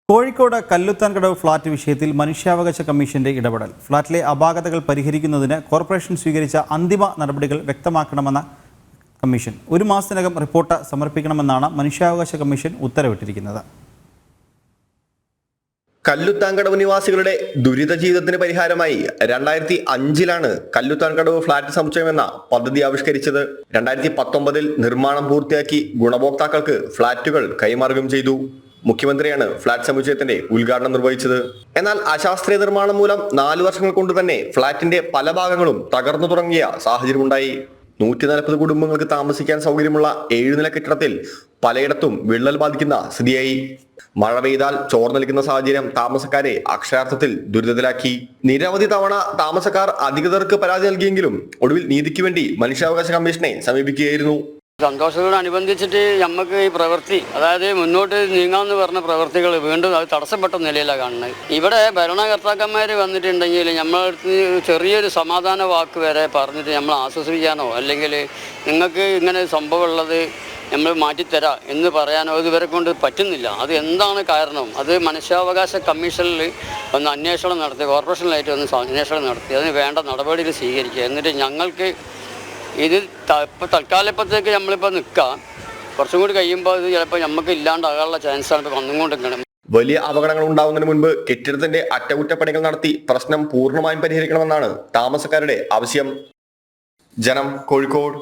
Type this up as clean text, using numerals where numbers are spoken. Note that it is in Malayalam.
കോഴിക്കോട് കല്ലുത്താൻകടവ് ഫ്ളാറ്റ് വിഷയത്തിൽ മനുഷ്യാവകാശ കമ്മീഷന്റെ ഇടപെടൽ. ഫ്ളാറ്റിലെ അപാകതകൾ പരിഹരിക്കുന്നതിന് കോർപ്പറേഷൻ സ്വീകരിച്ച അന്തിമ നടപടികൾ വ്യക്തമാക്കണമെന്ന കമ്മീഷൻ 1 മാസത്തിനകം റിപ്പോർട്ട് സമർപ്പിക്കണമെന്നാണ് മനുഷ്യാവകാശ കമ്മീഷൻ ഉത്തരവിട്ടിരിക്കുന്നത്. കല്ലുത്താൻകടവ് നിവാസികളുടെ ദുരിത ജീവിതത്തിന് പരിഹാരമായി 2005-ലാണ് കല്ലുത്താൻകടവ് ഫ്ളാറ്റ് സമുച്ചയം എന്ന പദ്ധതി ആവിഷ്കരിച്ചത്. 2019-ൽ നിർമ്മാണം പൂർത്തിയാക്കി ഗുണഭോക്താക്കൾക്ക് ഫ്ളാറ്റുകൾ കൈമാറുകയും ചെയ്തു. മുഖ്യമന്ത്രിയാണ് ഫ്ളാറ്റ് സമുച്ചയത്തിന്റെ ഉദ്ഘാടനം നിർവഹിച്ചത്. എന്നാൽ അശാസ്ത്രീയ നിർമ്മാണം മൂലം 4 വർഷങ്ങൾ കൊണ്ട് തന്നെ ഫ്ളാറ്റിന്റെ പല ഭാഗങ്ങളും തകർന്നു തുടങ്ങിയ സാഹചര്യമുണ്ടായി. 140 കുടുംബങ്ങൾക്ക് താമസിക്കാൻ സൗകര്യമുള്ള 7 നില കെട്ടിടത്തിൽ പലയിടത്തും വിള്ളൽ ബാധിക്കുന്ന സ്ഥിതിയായി. മഴ പെയ്താൽ ചോർന്നു നിൽക്കുന്ന സാഹചര്യം താമസക്കാരെ അക്ഷരാർത്ഥത്തിൽ ദുരിതത്തിലാക്കി. നിരവധി തവണ താമസക്കാർ അധികൃതർക്ക് പരാതി നൽകിയെങ്കിലും ഒടുവിൽ നീതിക്ക് വേണ്ടി മനുഷ്യാവകാശ കമ്മീഷനെ സമീപിക്കുകയായിരുന്നു. സന്തോഷത്തോടനുബന്ധിച്ചിട്ട് നമുക്ക് ഈ പ്രവൃത്തി, അതായത് മുന്നോട്ട് നീങ്ങാമെന്ന് പറഞ്ഞ പ്രവൃത്തികൾ വീണ്ടും അത് തടസ്സപ്പെട്ട നിലയിലാണ് കാണുന്നത്. ഇവിടെ ഭരണകർത്താക്കന്മാർ വന്നിട്ടുണ്ടെങ്കിൽ നമ്മളടുത്ത് ചെറിയൊരു സമാധാന വാക്ക് വരെ പറഞ്ഞിട്ട് നമ്മൾ ആശ്വസിപ്പിക്കാനോ അല്ലെങ്കിൽ നിങ്ങൾക്ക് ഇങ്ങനെ സംഭവം ഉള്ളത് നമ്മൾ മാറ്റിത്തരാം എന്ന് പറയാനോ ഇതുവരെ കൊണ്ട് പറ്റുന്നില്ല. അത് എന്താണ് കാരണം? അത് മനുഷ്യാവകാശ കമ്മീഷനിൽ ഒന്ന് അന്വേഷണം നടത്തി, കോർപ്പറേഷനിലായിട്ട് ഒന്ന് അന്വേഷണം നടത്തി അതിന് വേണ്ട നടപടികൾ സ്വീകരിക്കുക. എന്നിട്ട് ഞങ്ങൾക്ക് ഇത് തൽക്കാലത്തേക്ക് നമ്മളിപ്പോൾ നിൽക്കാം, കുറച്ചും കൂടി കഴിയുമ്പോൾ ഇത് ചിലപ്പോൾ നമുക്ക് ഇല്ലാണ്ടാകാനുള്ള ചാൻസാണ് ഇപ്പോൾ വന്നുകൊണ്ടിരിക്കുന്നത്. വലിയ അപകടങ്ങൾ ഉണ്ടാവുന്നതിന് മുൻപ് കെട്ടിടത്തിന്റെ അറ്റകുറ്റപ്പണികൾ നടത്തി പ്രശ്നം പൂർണ്ണമായും പരിഹരിക്കണമെന്നാണ് താമസക്കാരുടെ ആവശ്യം. ജനം, കോഴിക്കോട്.